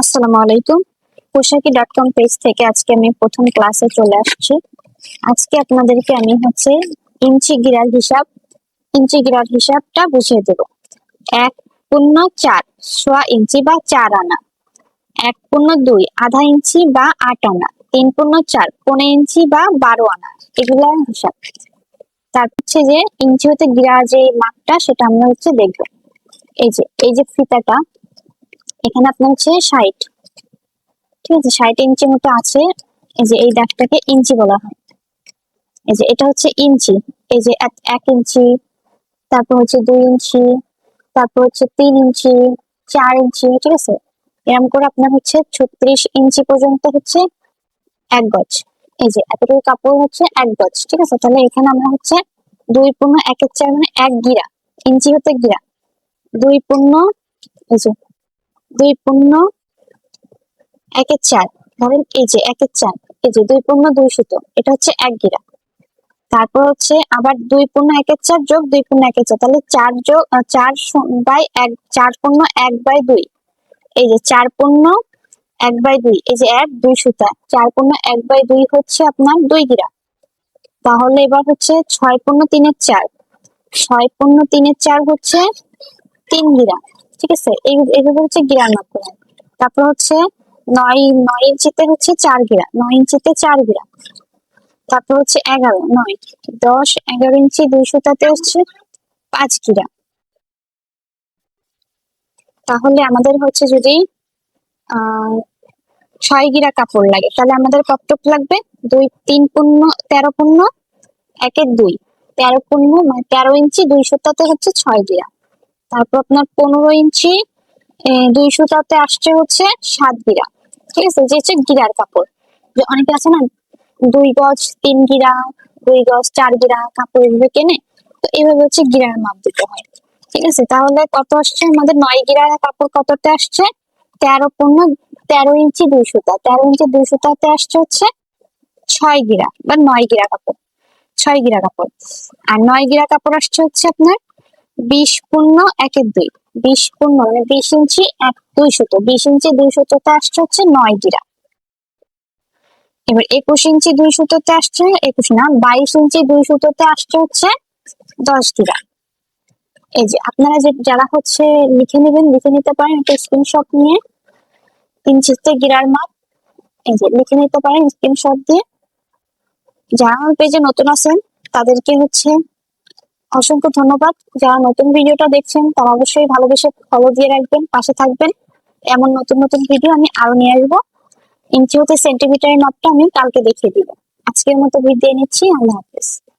আসসালামু আলাইকুম। পোশাকি.com পেজ থেকে আজকে আমি প্রথম ক্লাসে চলে আসছি। আজকে আপনাদেরকে আমি ইঞ্চি গিরার হিসাবটা বুঝিয়ে দেব। 1.4 সোয়া ইঞ্চি বা 4 আনা, 1.2 আধা ইঞ্চি বা 8 আনা, 3.4 পৌনে ইঞ্চি বা 12 আনা, এগুলো হিসাব। তারপর যে ইঞ্চি হতে গিরার যে মাপটা সেটা আমরা দেখবো। এই যে ফিতাটা এখানে আপনার 60, ঠিক আছে, 60 ইঞ্চি মতো আছে। এই দাগটাকে ইঞ্চি বলা হয়। এটা ইঞ্চি। যে 1 ইঞ্চি, তারপর 2 ইঞ্চি, তারপর 3 ইঞ্চি, 4 ইঞ্চি, ঠিক আছে। এরকম করে আপনার 36 ইঞ্চি পর্যন্ত 1 গজ। এতটুকু কাপড় 1 গজ, ঠিক আছে। তাহলে এখানে আমরা 2.1/4 মানে 1 গিরা, ইঞ্চি হতে গিরা 2.1/4, ধরেন 1/4, 2.2 সুতো, এটা 1 গিরা। তারপর আবার 2.1/4 যোগ 2.1/4, তাহলে 4 যোগ 4/1, 4.1/2, 4.1/2, 2 সুতা, 4.1/2 আপনার 2 গিরা। তাহলে এবার 6.3/4, 6.3/4 3 গিরা, ঠিক আছে। এইভাবে গিরার মাপ করা। তারপর 9 ইঞ্চিতে 4 গিরা, 9 ইঞ্চিতে 4 গিরা। তারপর 11, 9, 10, 11 ইঞ্চি 2 সুতাতে 5 গিরা। তাহলে আমাদের যদি 6 গিরা কাপড় লাগে, তাহলে আমাদের কতটুকু লাগবে? 13.1/2, 13 ইঞ্চি 2 সুতাতে 6 গিরা। তারপর আপনার 15 ইঞ্চি 2 সুতাতে আসছে 7 গিরা, ঠিক আছে। যে গিরার কাপড়, যে অনেকে আছে না 2 গজ 3 গিরা, 2 গজ 4 গিরা কাপড় এভাবে কেনে, তো এইভাবে গিরার মাপ দিতে হয়, ঠিক আছে। তাহলে কত আসছে আমাদের? 9 গিরার কাপড় কততে আসছে? 13 ইঞ্চি 2 সুতা, 13 ইঞ্চি 2 সুতাতে আসছে 6 গিরা বা 9 গিরা কাপড়, 6 গিরা কাপড়। আর 9 গিরা কাপড় আসছে আপনার 20.1/2, 20 ইঞ্চি 2 সুতো, 20 ইঞ্চি 2 সুতোতে আসছে 9 গিরা। এবার 21 ইঞ্চি 2 সুতোতে আসছে, 21 না 22 ইঞ্চি 2 সুতোতে আসছে 10 গিরা। আপনারা যারা লিখে নিতে পারেন একটা স্ক্রিনশট নিয়ে, ইঞ্চিতে গিরার মাপ লিখে নিতে পারেন স্ক্রিনশট দিয়ে। যারা আমার পেজে নতুন আছেন তাদেরকে অসংখ্য ধন্যবাদ। যারা নতুন ভিডিওটা দেখছেন তারা অবশ্যই ভালোবেসে ফলো দিয়ে রাখবেন, পাশে থাকবেন। এমন নতুন নতুন ভিডিও আমি আরো নিয়ে আসবো। ইঞ্চি হতে সেন্টিমিটারের মাপটা আমি কালকে দেখিয়ে দিব। আজকের মতো বিদায় নিচ্ছি। আল্লাহ হাফেজ।